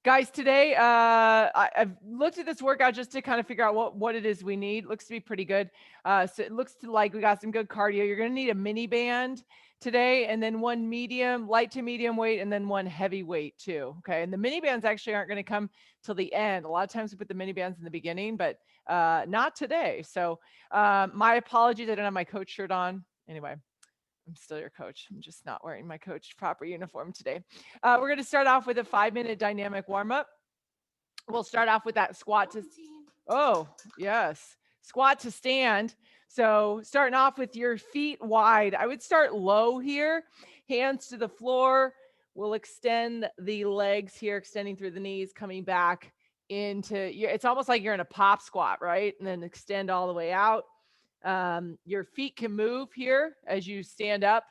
Guys, today I've looked at this workout just to kind of figure out what it is we need. Looks to be pretty good. So it looks to like we got some good cardio. You're going to need a mini band today, and then one medium, light to medium weight, and then one heavy weight too. Okay, and the mini bands actually aren't going to come till the end. A lot of times we put the mini bands in the beginning, but not today. So my apologies, I don't have my coach shirt on. Anyway, I'm still your coach. I'm just not wearing my coach proper uniform today. We're going to start off with a 5-minute dynamic warm up. We'll start off with that squat to, oh, yes, squat to stand. So starting off with your feet wide, I would start low here, hands to the floor. We'll extend the legs here, extending through the knees, coming back into, it's almost like you're in a pop squat, right? And then extend all the way out. Your feet can move here as you stand up.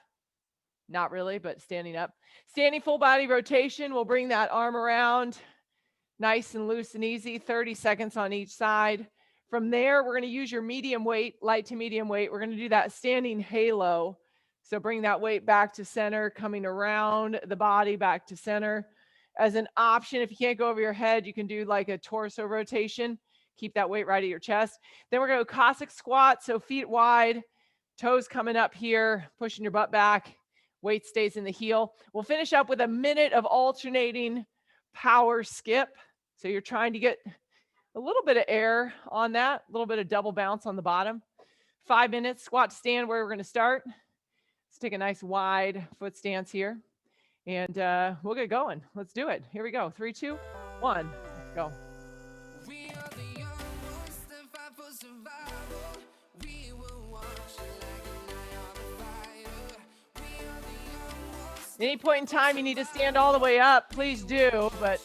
Not really, but standing up. Standing full body rotation. We'll bring that arm around nice and loose and easy, 30 seconds on each side. From there, we're going to use your medium weight, light to medium weight. We're going to do that standing halo. So bring that weight back to center, coming around the body back to center. As an option, if you can't go over your head, you can do like a torso rotation. Keep that weight right at your chest. Then we're going to go Cossack squat. So feet wide, toes coming up here, pushing your butt back. Weight stays in the heel. We'll finish up with a minute of alternating power skip. So you're trying to get a little bit of air on that, a little bit of double bounce on the bottom. 5 minutes, squat to stand where we're going to start. Let's take a nice wide foot stance here. And we'll get going. Let's do it. Here we go. 3, 2, 1, go. Any point in time you need to stand all the way up, please do, but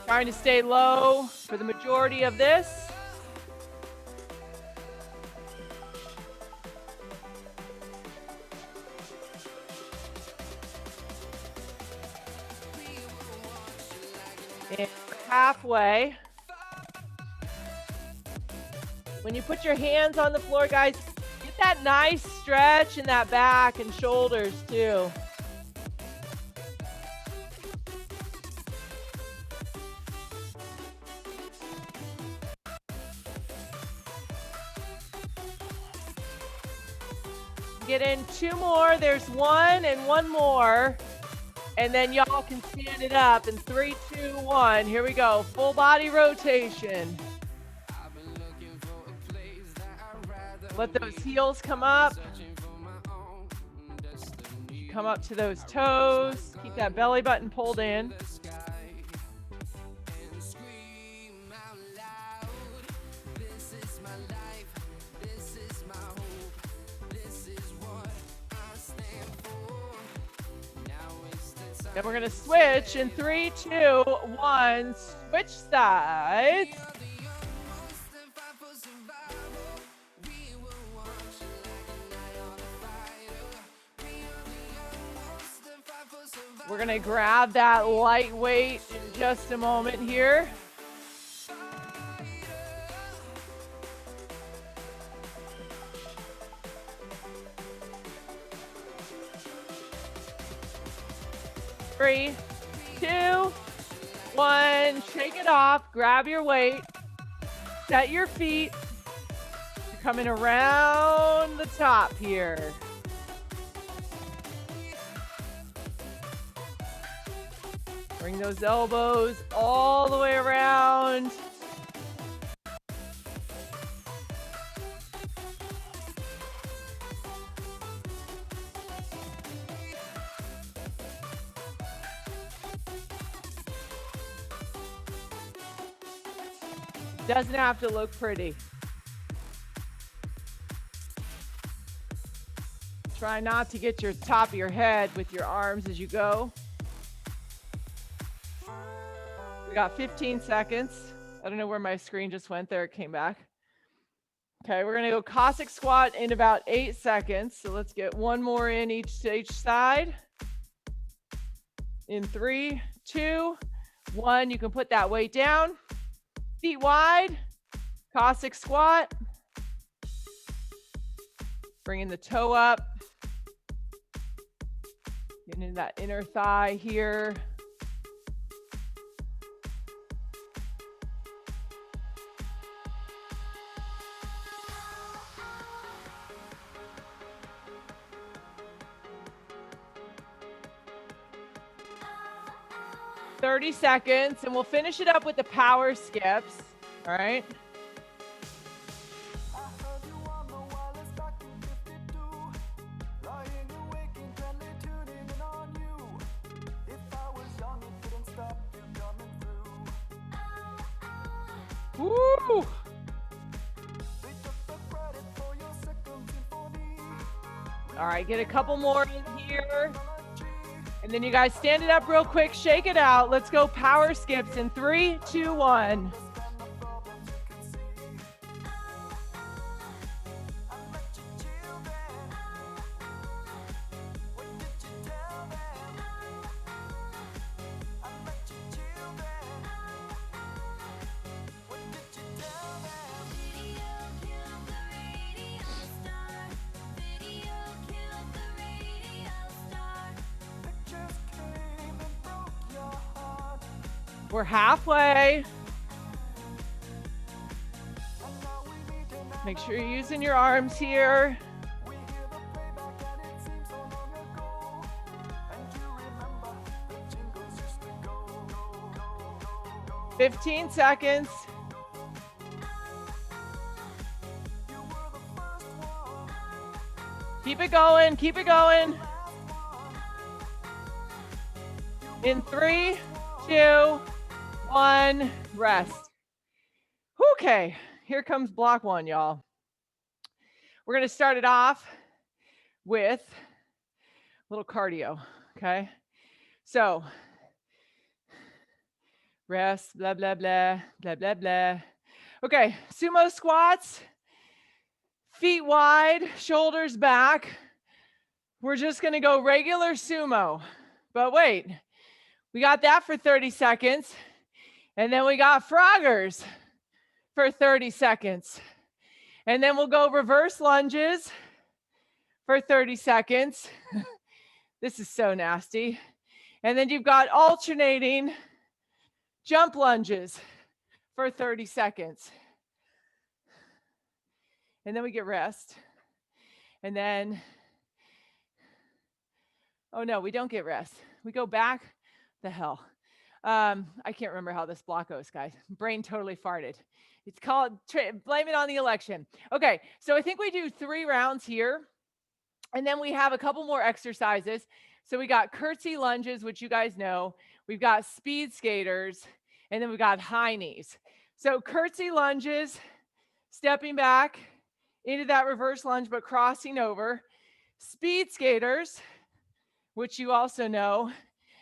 trying to stay low for the majority of this. And halfway. When you put your hands on the floor, guys, get that nice stretch in that back and shoulders too. Get in 2 more. There's 1 and 1 more. And then y'all can stand it up in 3, 2, 1. Here we go. Full body rotation. Let those heels come up. Come up to those toes. Keep that belly button pulled in. And we're going to switch in 3, 2, 1. Switch sides. We're going to grab that lightweight in just a moment here. Three, 2, 1, shake it off, grab your weight, set your feet. You're coming around the top here. Bring those elbows all the way around. Doesn't have to look pretty. Try not to get your top of your head with your arms as you go. We got 15 seconds. I don't know where my screen just went. There it came back. Okay, we're gonna go Cossack squat in about 8 seconds. So let's get 1 more in each side. In 3, 2, 1, you can put that weight down. Feet wide, Cossack squat. Bringing the toe up. Getting into that inner thigh here. 30 seconds, and we'll finish it up with the power skips. All right. Woo! All right, get a couple more in here. And then you guys stand it up real quick, shake it out. Let's go power skips in 3, 2, 1. We're halfway. Make sure you're using your arms here. "15 seconds. Keep it going, keep it going. In 3, 2, 1, rest. Okay, here comes block 1, y'all. We're gonna start it off with a little cardio, okay? So, rest, blah, blah, blah, blah, blah, blah. Okay, sumo squats, feet wide, shoulders back. We're just gonna go regular sumo, but wait, we got that for 30 seconds. And then we got froggers for 30 seconds. And then we'll go reverse lunges for 30 seconds. This is so nasty. And then you've got alternating jump lunges for 30 seconds. And then we get rest. And then, oh no, we don't get rest. We go back. The hell. I can't remember how this block goes, guys. Brain totally farted. It's called, blame it on the election. Okay, so I think we do 3 rounds here. And then we have a couple more exercises. So we got curtsy lunges, which you guys know. We've got speed skaters. And then we've got high knees. So curtsy lunges, stepping back into that reverse lunge, but crossing over. Speed skaters, which you also know.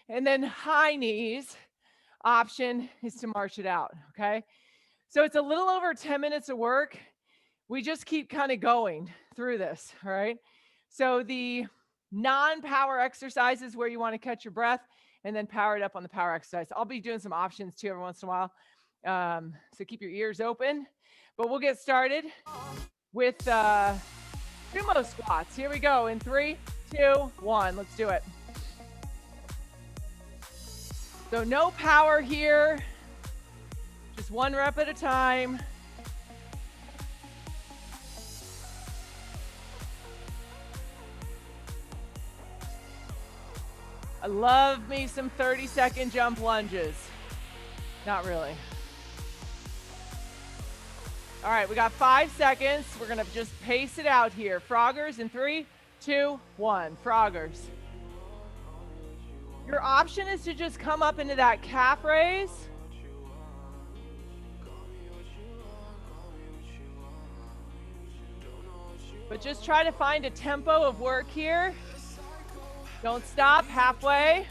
And then high knees, option is to march it out, okay? So it's a little over 10 minutes of work. We just keep kind of going through this, all right? So the non-power exercises where you want to catch your breath and then power it up on the power exercise. I'll be doing some options too every once in a while. So keep your ears open. But we'll get started with sumo squats. Here we go in 3, 2, 1. Let's do it. So no power here, just 1 rep at a time. I love me some 30-second jump lunges. Not really. All right, we got 5 seconds. We're gonna just pace it out here. Froggers in 3, 2, 1. Froggers. Your option is to just come up into that calf raise. But just try to find a tempo of work here. Don't stop, halfway.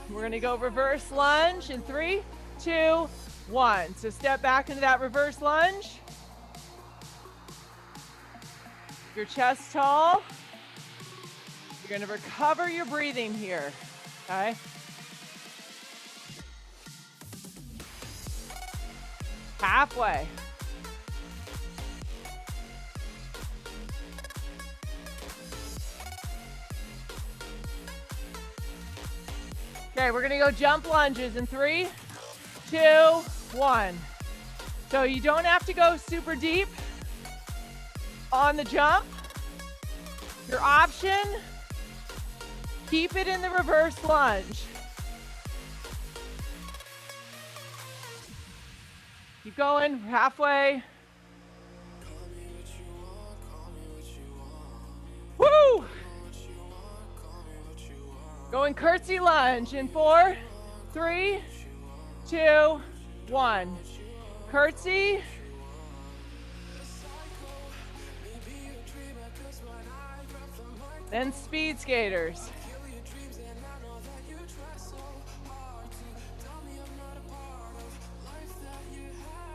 We're gonna go reverse lunge in 3, 2, 1. So step back into that reverse lunge. Your chest tall. You're gonna recover your breathing here, okay? Halfway. Okay, we're gonna go jump lunges in 3, 2, 1. So you don't have to go super deep. on the jump. Your option, keep it in the reverse lunge. Keep going, halfway. Woo! Going curtsy lunge in 4, 3, 2, 1. Curtsy. Then speed skaters.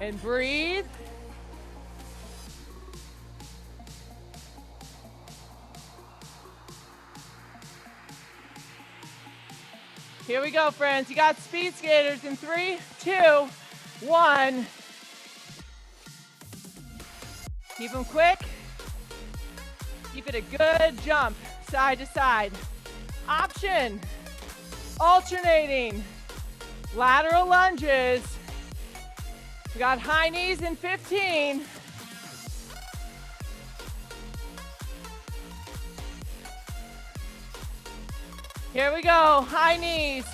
And breathe. Here we go, friends. You got speed skaters in 3, 2, 1. Keep them quick. Keep it a good jump, side to side. Option, alternating, lateral lunges. We got high knees in 15. Here we go, high knees.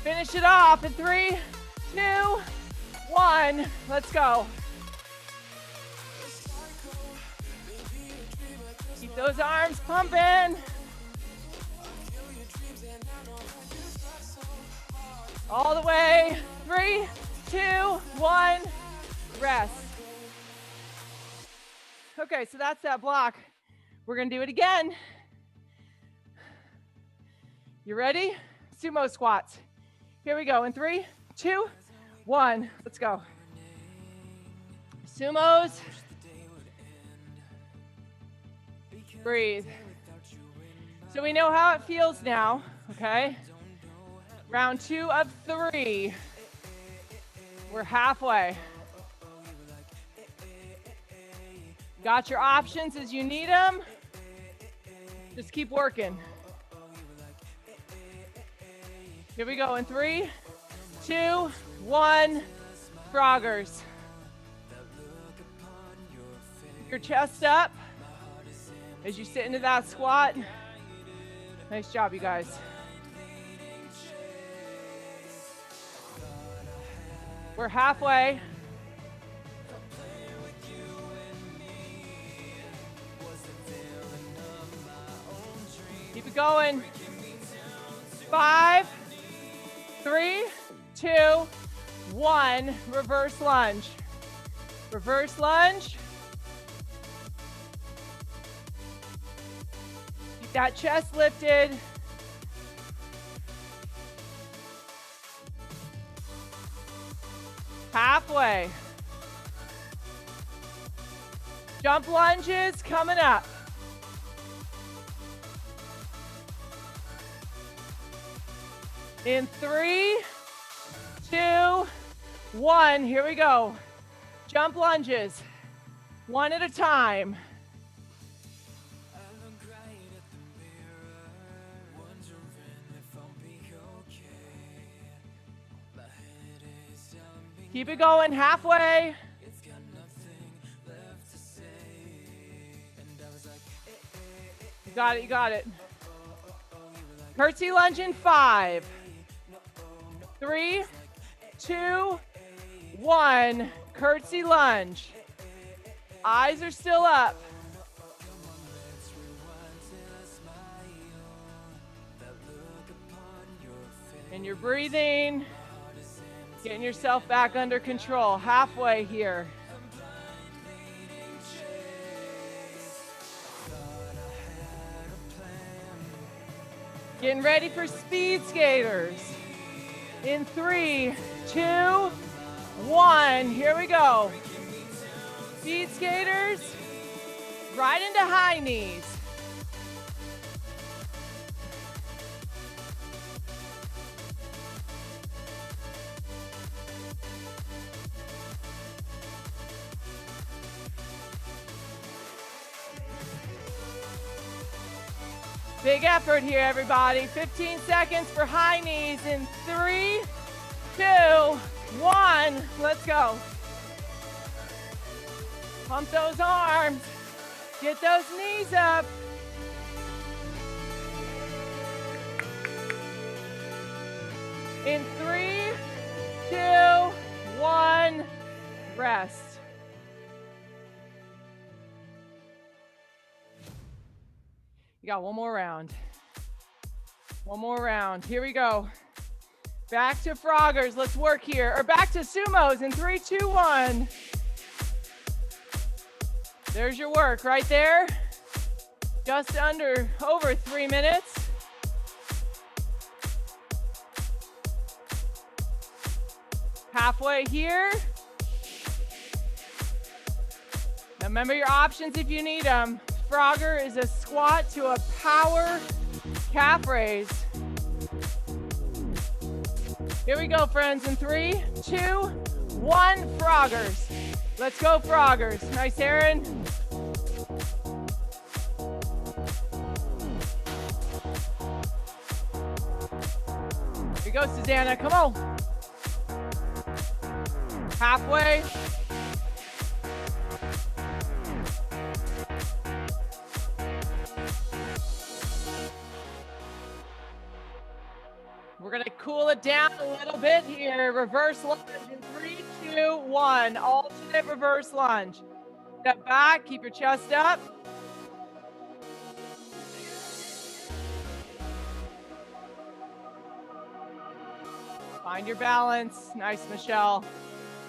Finish it off in 3, 2, 1. Let's go. Keep those arms pumping. All the way. 3, 2, 1. Rest. Okay, so that's that block. We're gonna do it again. You ready? Sumo squats. Here we go in 3, 2, 1. Let's go. Sumos. Breathe. So we know how it feels now, okay? Round 2 of 3. We're halfway. Got your options as you need them. Just keep working. Here we go in 3, 2, 1. Froggers. Your chest up as you sit into that squat. Nice job, you guys. We're halfway. Keep it going. 5, 3, 2, 1. Reverse lunge. Reverse lunge. Keep that chest lifted. Halfway. Jump lunges coming up. In 3, 2, 1. Here we go. Jump lunges. One at a time. Keep it going, halfway. You got it, you got it. Curtsy lunge in 5, 3, 2, 1. Curtsy lunge. Eyes are still up. And you're breathing. Getting yourself back under control. Halfway here. Getting ready for speed skaters. In 3, 2, 1. Here we go. Speed skaters. Right into high knees. Big effort here, everybody. 15 seconds for high knees in 3, 2, 1. Let's go. Pump those arms. Get those knees up. In 3, 2, 1, rest. You got one more round. One more round. Here we go. Back to froggers. Let's work here. Or back to sumos in 3, 2, 1. There's your work right there. Just over 3 minutes. Halfway here. Now remember your options if you need them. Frogger is a squat to a power calf raise. Here we go, friends, in 3, 2, 1, froggers. Let's go, froggers. Nice, Aaron. Here we go, Susanna, come on. Halfway. We're gonna cool it down a little bit here. Reverse lunge in 3, 2, 1. Alternate reverse lunge. Step back, keep your chest up. Find your balance. Nice, Michelle.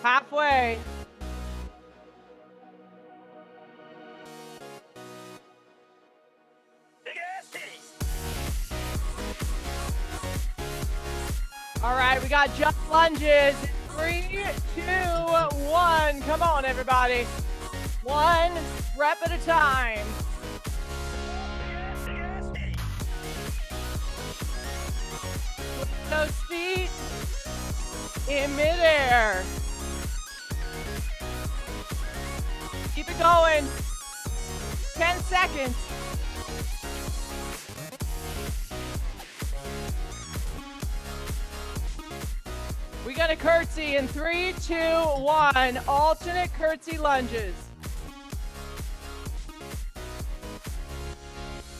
Halfway. All right, we got jump lunges. 3, 2, 1. Come on, everybody. 1 rep at a time. With those feet in midair. Keep it going. 10 seconds. We got a curtsy in 3, 2, 1. Alternate curtsy lunges.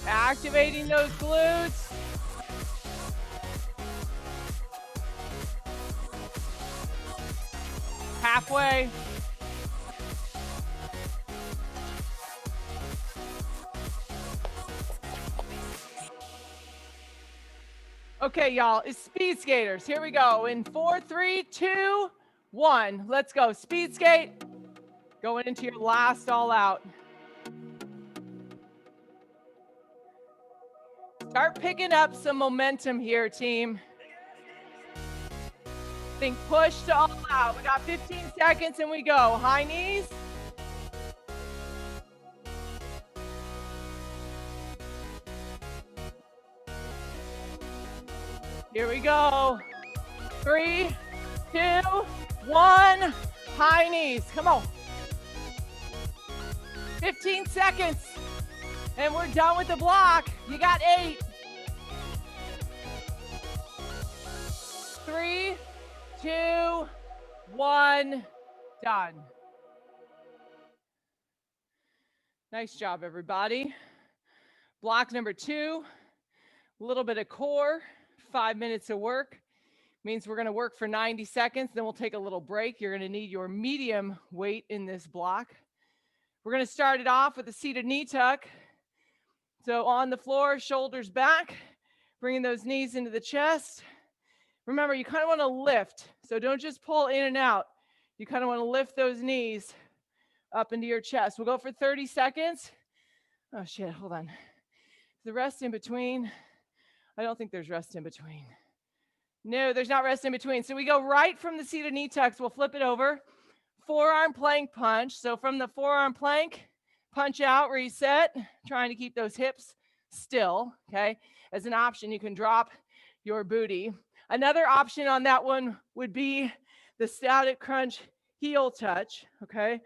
Activating those glutes. Halfway. Okay, y'all, it's speed skaters. Here we go. In 4, 3, 2, 1. Let's go. Speed skate. Going into your last all out. Start picking up some momentum here, team. Think push to all out. We got 15 seconds and we go. High knees. Here we go. 3, 2, 1. High knees. Come on. 15 seconds. And we're done with the block. You got 8. 3, 2, 1. Done. Nice job, everybody. Block number 2. A little bit of core. 5 minutes of work. Means we're going to work for 90 seconds. Then we'll take a little break. You're going to need your medium weight in this block. We're going to start it off with a seated knee tuck. So on the floor, shoulders back, bringing those knees into the chest. Remember, you kind of want to lift. So don't just pull in and out. You kind of want to lift those knees up into your chest. We'll go for 30 seconds. Oh shit, hold on. The rest in between. I don't think there's rest in between. No, there's not rest in between. So we go right from the seated knee tucks. We'll flip it over. Forearm plank punch. So from the forearm plank, punch out, reset, trying to keep those hips still, okay? As an option, you can drop your booty. Another option on that one would be the static crunch heel touch, okay?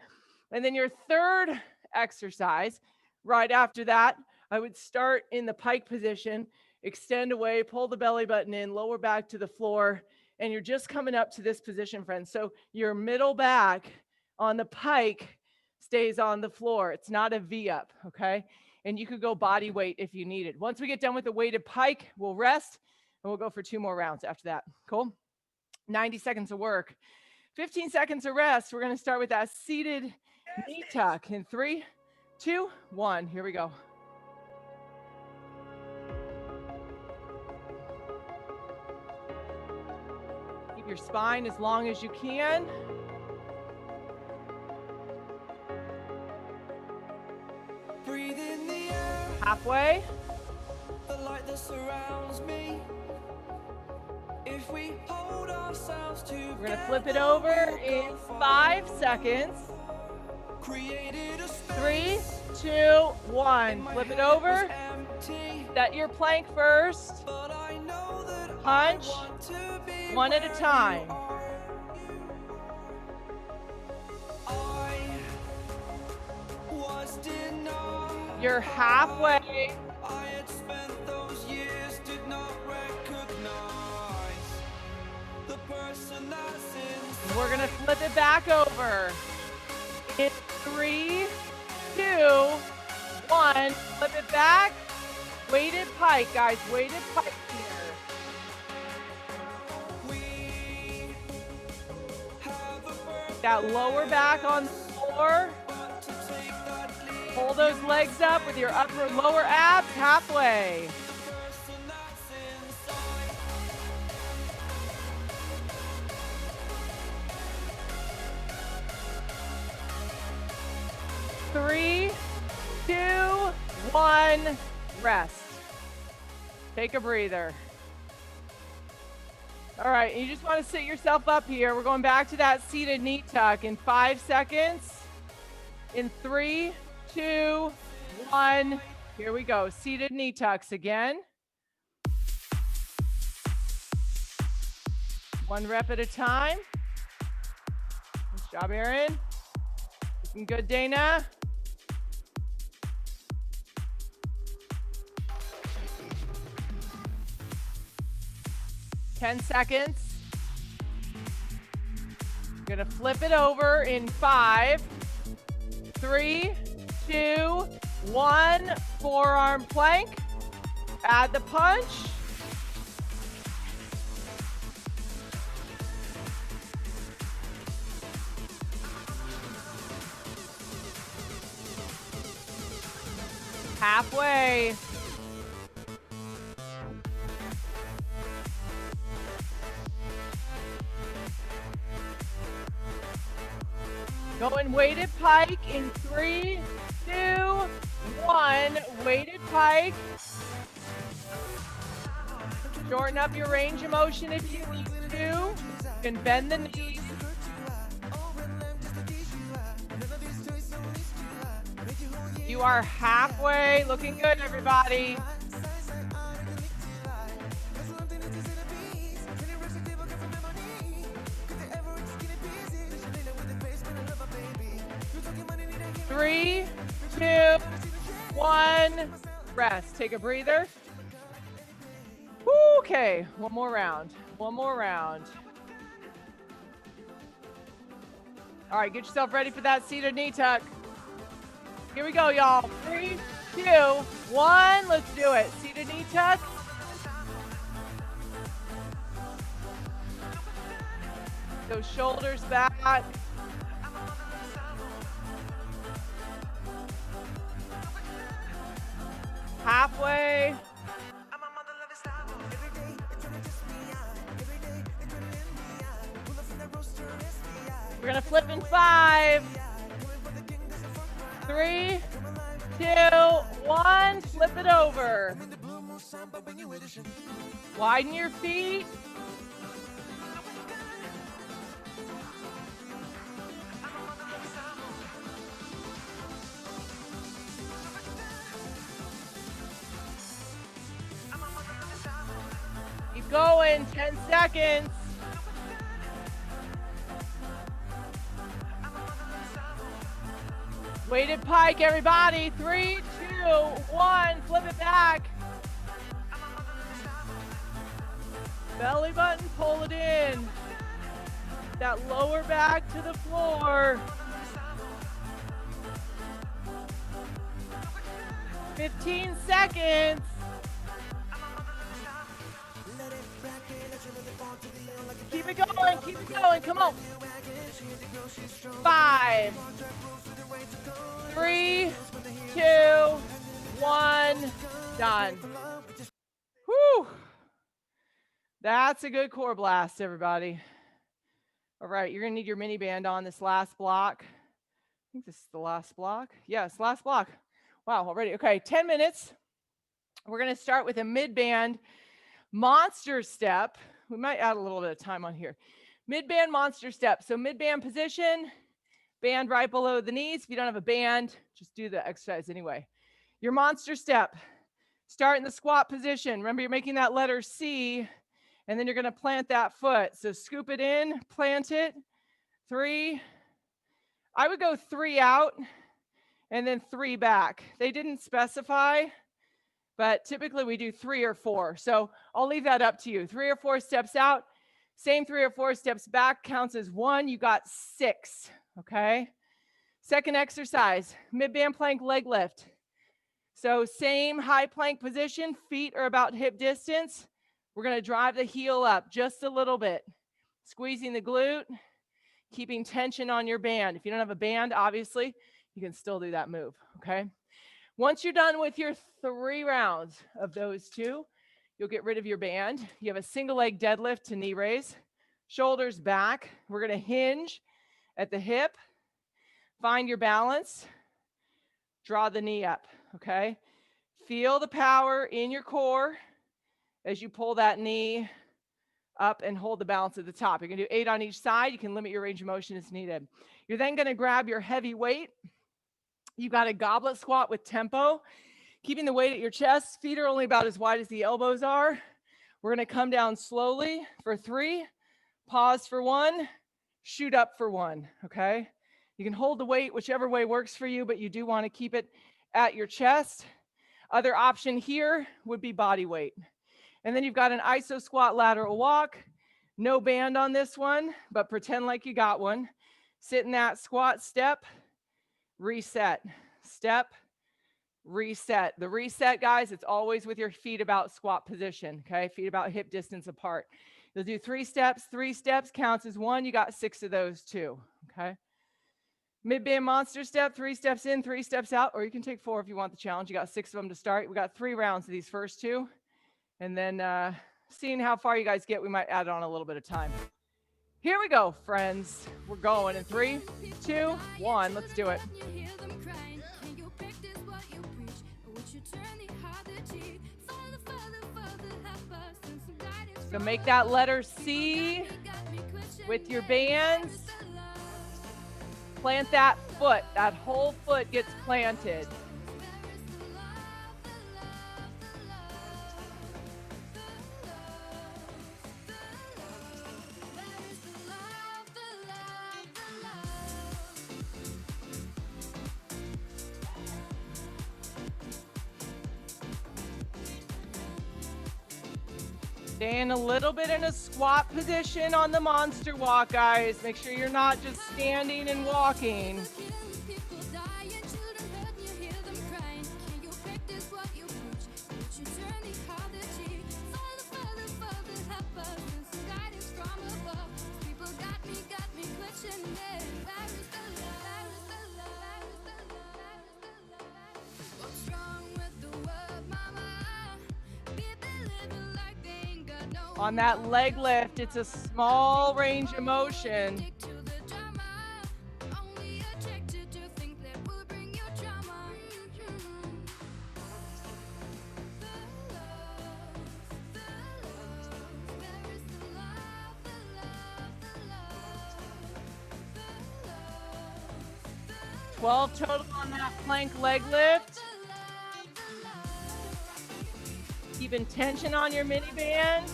And then your third exercise, right after that, I would start in the pike position, extend away, pull the belly button in, lower back to the floor, and you're just coming up to this position, friends. So your middle back on the pike, stays on the floor. It's not a V up, okay? And you could go body weight if you need it. Once we get done with the weighted pike, we'll rest and we'll go for 2 more rounds after that. Cool? 90 seconds of work. 15 seconds of rest. We're going to start with that seated knee tuck in 3, 2, 1. Here we go. Keep your spine as long as you can. Breathe in the air. Halfway. The light that surrounds me. If we hold ourselves together, We're going to flip it over in 5 seconds. Created a 3, 2, 1. Flip it over. Set your plank first. Punch. One at a time. You're halfway. I had spent those years, did not recognize the person that's in. We're gonna flip it back over. In 3, 2, 1. Flip it back. Weighted pike, guys. Weighted pike here. That lower back on the floor. Pull those legs up with your upper and lower abs halfway. Three, 2, 1, rest. Take a breather. All right, you just want to sit yourself up here. We're going back to that seated knee tuck in 5 seconds. In 3, 2, 1. Here we go. Seated knee tucks again. 1 rep at a time. Nice job, Erin. Looking good, Dana. Ten seconds. We're gonna flip it over in 5, 3, 2, 1. Forearm plank. Add the punch. Halfway. Going weighted pike in 3, 2, 1. Weighted pike. Shorten up your range of motion if you need to. You can bend the knees. You are halfway. Looking good, everybody. Three, 2, 1. Rest. Take a breather. Okay, one more round. One more round. All right, get yourself ready for that seated knee tuck. Here we go, y'all. 3, 2, 1. Let's do it. Seated knee tuck. Those shoulders back. Halfway. We're gonna flip in 5, 3, 2, 1. Flip it over. Widen your feet. Keep going. 10 seconds. Weighted pike, everybody. 3, 2, 1. Flip it back. Belly button, pull it in. That lower back to the floor. 15 seconds. Keep it going, keep it going, come on. 5, 3, 2, 1, done. Whew. That's a good core blast, everybody. All right, you're gonna need your mini band on this last block. I think this is the last block. Yes, last block. Wow, already. Okay, 10 minutes. We're gonna start with a mid-band monster step. We might add a little bit of time on here. Mid-band monster step. So mid-band position, band right below the knees. If you don't have a band, just do the exercise anyway. Your monster step. Start in the squat position. Remember, you're making that letter C, and then you're gonna plant that foot. So scoop it in, plant it. 3. I would go 3 out and then 3 back. They didn't specify, but typically we do 3 or 4. So I'll leave that up to you. 3 or 4 steps out, same 3 or 4 steps back counts as 1. You got 6, okay? Second exercise, mid-band plank leg lift. So same high plank position, feet are about hip distance. We're gonna drive the heel up just a little bit. Squeezing the glute, keeping tension on your band. If you don't have a band, obviously, you can still do that move, okay? Once you're done with your 3 rounds of those 2, you'll get rid of your band. You have a single leg deadlift to knee raise, shoulders back. We're gonna hinge at the hip, find your balance, draw the knee up, okay? Feel the power in your core as you pull that knee up and hold the balance at the top. You're gonna do 8 on each side. You can limit your range of motion as needed. You're then gonna grab your heavy weight. You've got a goblet squat with tempo, keeping the weight at your chest. Feet are only about as wide as the elbows are. We're gonna come down slowly for 3, pause for 1, shoot up for 1, okay? You can hold the weight whichever way works for you, but you do wanna keep it at your chest. Other option here would be body weight. And then you've got an iso squat lateral walk. No band on this one, but pretend like you got one. Sit in that squat, step, reset, step, reset. The reset, guys, it's always with your feet about squat position, okay? Feet about hip distance apart. You'll do 3 steps. 3 steps counts as 1. You got 6 of those too, okay? Mid-band monster step, 3 steps in, 3 steps out, or you can take 4 if you want the challenge. You got 6 of them to start. We got 3 rounds of these first 2. And then seeing how far you guys get, we might add on a little bit of time. Here we go, friends. We're going in 3, 2, 1. Let's do it. So make that letter C with your bands. Plant that foot. That whole foot gets planted. Staying a little bit in a squat position on the monster walk, guys. Make sure you're not just standing and walking. On that leg lift, it's a small range of motion. $12 total on that plank leg lift. Keeping tension on your mini band.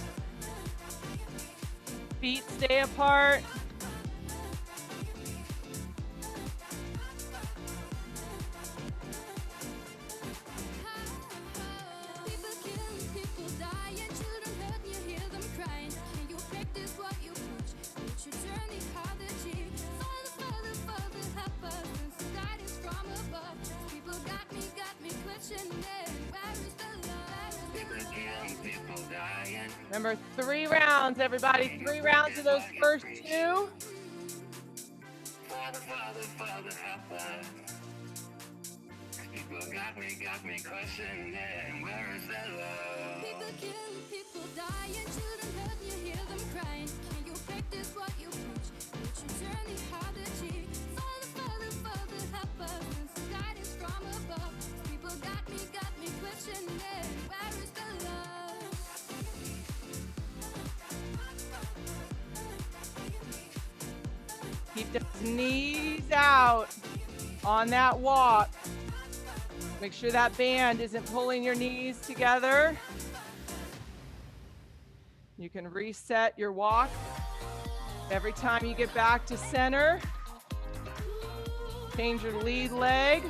Feet stay apart. Remember, 3 rounds, everybody. 3 rounds of those first 2. People got me questioning, where is the love? People killing, people dying, children hurting, you hear them crying. Can you practice what you preach? Would you turn the heart to cheek? Father, help us, and some guidance from above. People got me questioning, where is the love? Keep those knees out on that walk. Make sure that band isn't pulling your knees together. You can reset your walk every time you get back to center. Change your lead leg.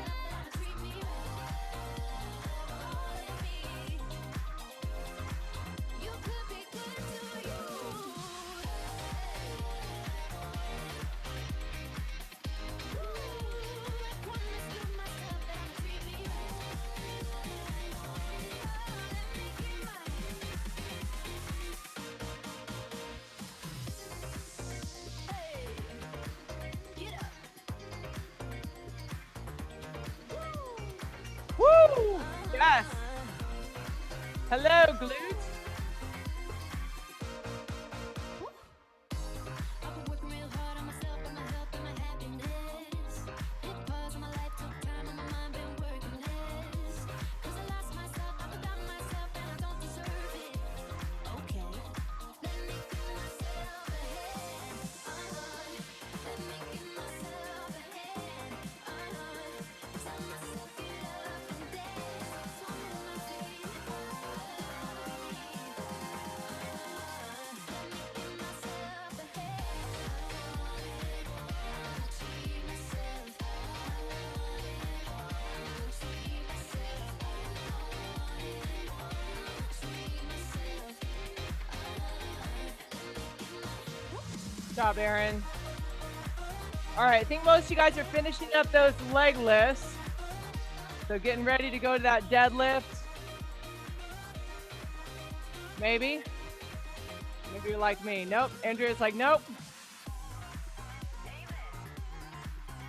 Woo! Yes. Hello, glutes. Good job, Aaron. All right, I think most of you guys are finishing up those leg lifts. So getting ready to go to that deadlift. Maybe. Maybe you're like me. Nope. Andrea's like, nope.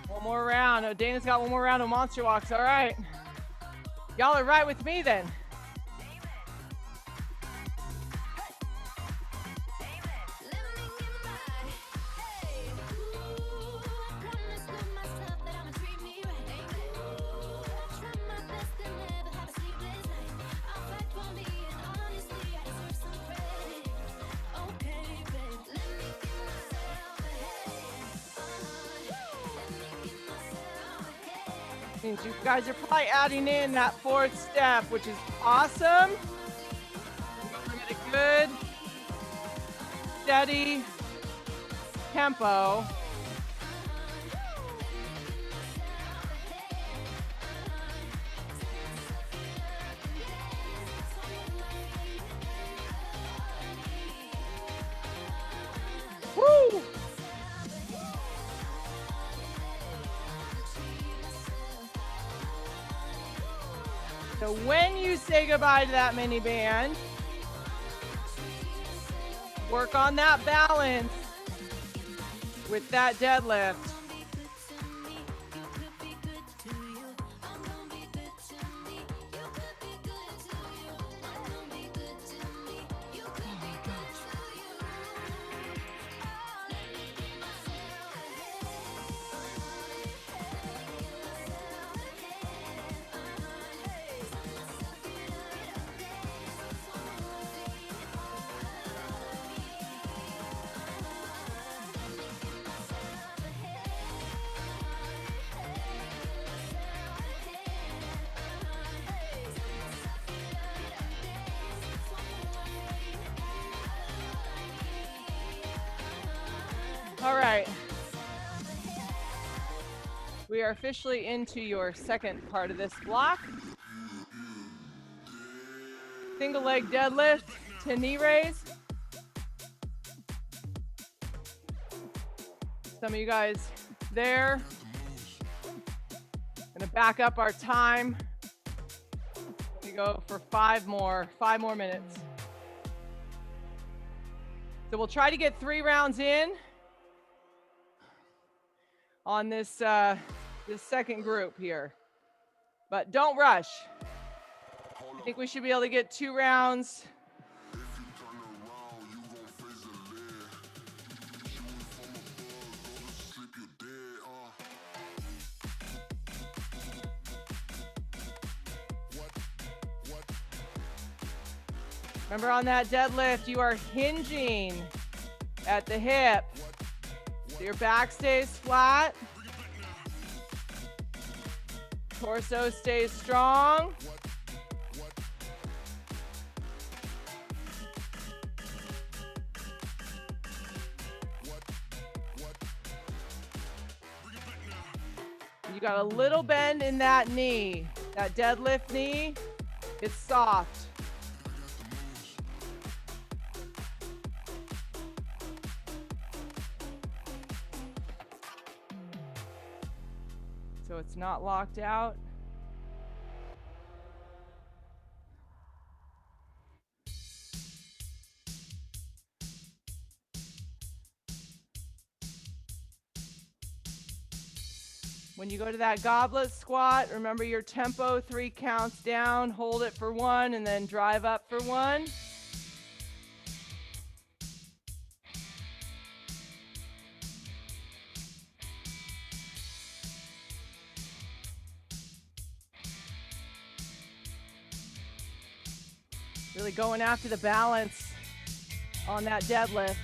One more round. Oh, Dana's got one more round of monster walks. All right. Y'all are right with me then. Means you guys are probably adding in that 4th step, which is awesome. We're at a good, steady tempo. Woo! So when you say goodbye to that mini band, work on that balance with that deadlift. All right. We are officially into your second part of this block. Single leg deadlift to knee raise. Some of you guys there. Gonna back up our time go for 5 more minutes. So we'll try to get 3 rounds in on this this second group here, but don't rush. I think we should be able to get 2 rounds. Remember, on that deadlift, you are hinging at the hip. So your back stays flat. Torso stays strong. You got a little bend in that knee. That deadlift knee, it's soft. So it's not locked out. When you go to that goblet squat, remember your tempo, 3 counts down, hold it for 1, and then drive up for 1. Really going after the balance on that deadlift.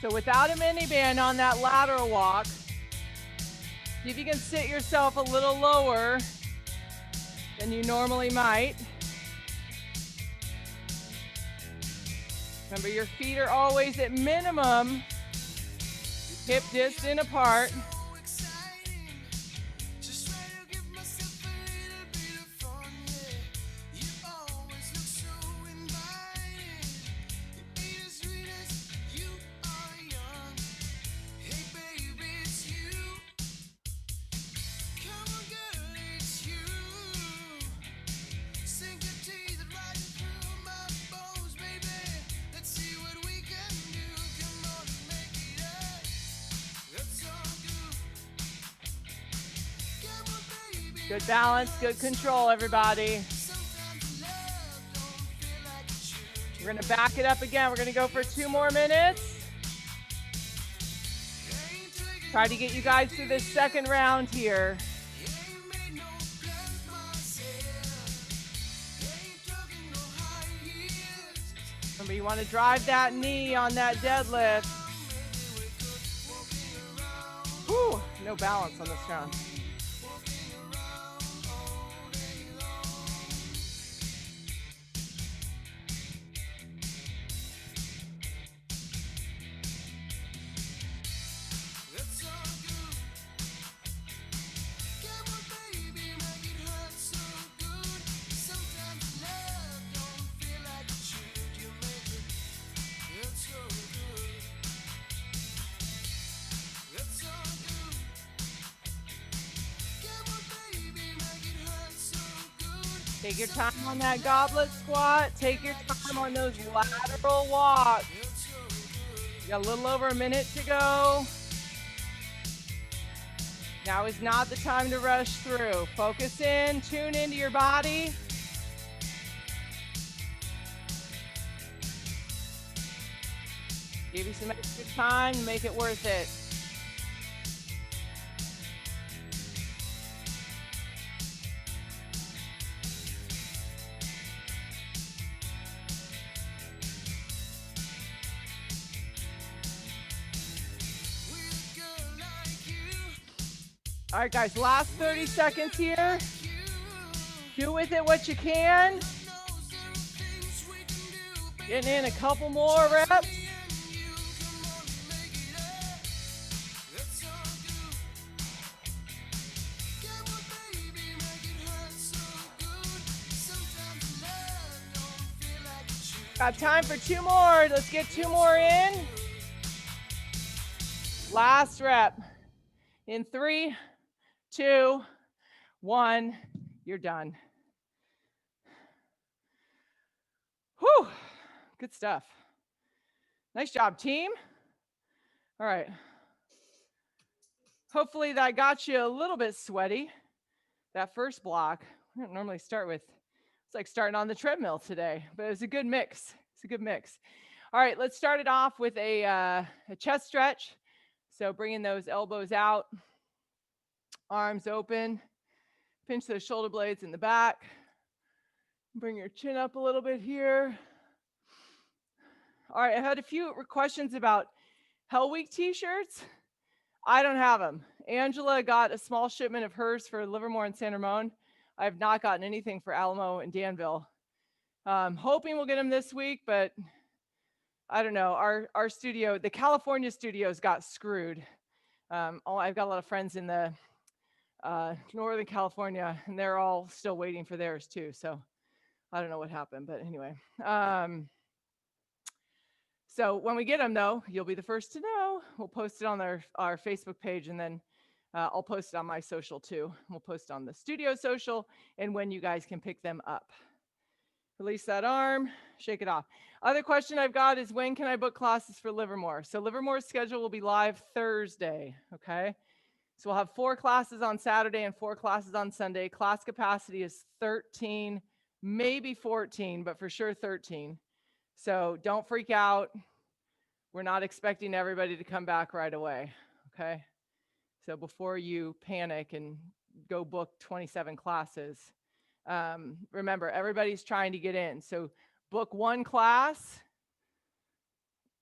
So without a miniband on that lateral walk, see if you can sit yourself a little lower than you normally might. Remember, your feet are always at minimum hip distant apart. Good balance, good control, everybody. We're gonna back it up again. We're gonna go for 2 more minutes. Try to get you guys through this second round here. Remember, you wanna drive that knee on that deadlift. Whew, no balance on this round. Take your time on that goblet squat. Take your time on those lateral walks. You got a little over a minute to go. Now is not the time to rush through. Focus in, tune into your body. Give you some extra time to make it worth it. All right, guys, last 30 seconds here. Do with it what you can. Getting in a couple more reps. Got time for 2 more. Let's get 2 more in. Last rep. In 3, 2, 1. You're done. Whew. Good stuff. Nice job, team. All right. Hopefully that got you a little bit sweaty. That first block. I don't normally start with, it's like starting on the treadmill today, but it's a good mix. It's a good mix. All right, let's start it off with a chest stretch. So bringing those elbows out, arms open, pinch those shoulder blades in the back. Bring your chin up a little bit here. All right, I had a few questions about Hell Week t-shirts. I don't have them. Angela got a small shipment of hers for Livermore and San Ramon. I have not gotten anything for Alamo and Danville. Hoping we'll get them this week, but I don't know. Our studio, the California studios got screwed. I've got a lot of friends in the Northern California, and they're all still waiting for theirs too. So I don't know what happened, but anyway. So when we get them, though, you'll be the first to know. We'll post it on our Facebook page, and then I'll post it on my social too. We'll post on the studio social and when you guys can pick them up. Release that arm, shake it off. Other question I've got is, when can I book classes for Livermore? So Livermore's schedule will be live Thursday, okay? So we'll have 4 classes on Saturday and 4 classes on Sunday. Class capacity is 13, maybe 14, but for sure 13. So don't freak out. We're not expecting everybody to come back right away, okay? So before you panic and go book 27 classes, remember, everybody's trying to get in. So book 1 class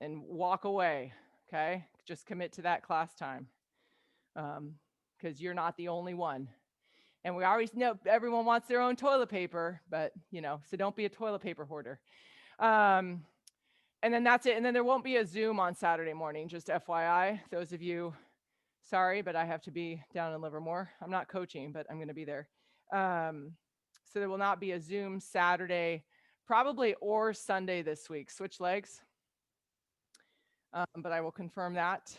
and walk away, okay? Just commit to that class time, because you're not the only one. And we always know everyone wants their own toilet paper, but, so don't be a toilet paper hoarder. And then that's it. And then there won't be a Zoom on Saturday morning, just FYI. Those of you, sorry, but I have to be down in Livermore. I'm not coaching, but I'm going to be there. So there will not be a Zoom Saturday, probably, or Sunday this week. Switch legs. But I will confirm that.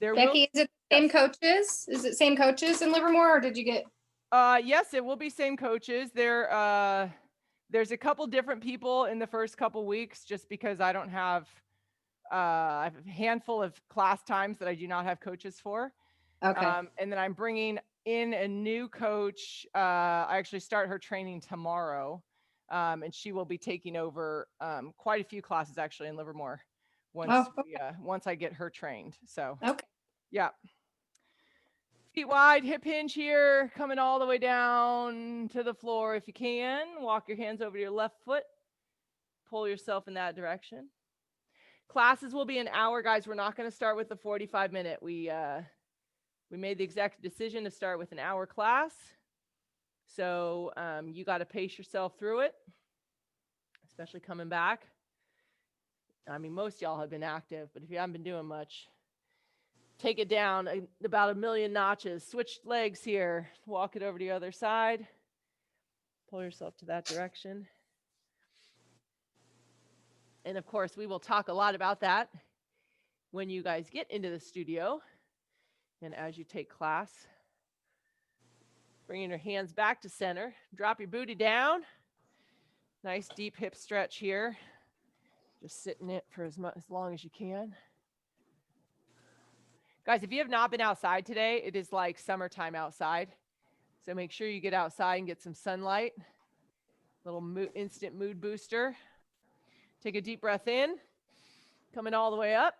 Becky, is it the same coaches? Is it same coaches in Livermore, or did you get? Yes, it will be same coaches. There's a couple different people in the first couple weeks, just because I don't have I have a handful of class times that I do not have coaches for. Okay. And then I'm bringing in a new coach. I actually start her training tomorrow, and she will be taking over quite a few classes actually in Livermore once I get her trained. So okay. Yeah. Feet wide, hip hinge here, coming all the way down to the floor if you can. Walk your hands over to your left foot. Pull yourself in that direction. Classes will be an hour, guys. We're not going to start with the 45-minute. We made the executive decision to start with an hour class. So you got to pace yourself through it, especially coming back. I mean, most of y'all have been active, but if you haven't been doing much, take it down about a million notches. Switch legs here. Walk it over to the other side. Pull yourself to that direction. And of course, we will talk a lot about that when you guys get into the studio and as you take class. Bringing your hands back to center. Drop your booty down. Nice deep hip stretch here. Just sit in it for as long as you can. Guys, if you have not been outside today, it is like summertime outside. So make sure you get outside and get some sunlight. Little instant mood booster. Take a deep breath in. Coming all the way up.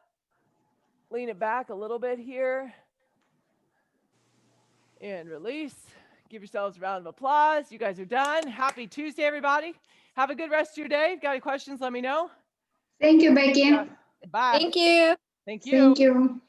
Lean it back a little bit here. And release. Give yourselves a round of applause. You guys are done. Happy Tuesday, everybody. Have a good rest of your day. If you got any questions, let me know. Thank you, Becky. Bye. Thank you. Thank you. Thank you.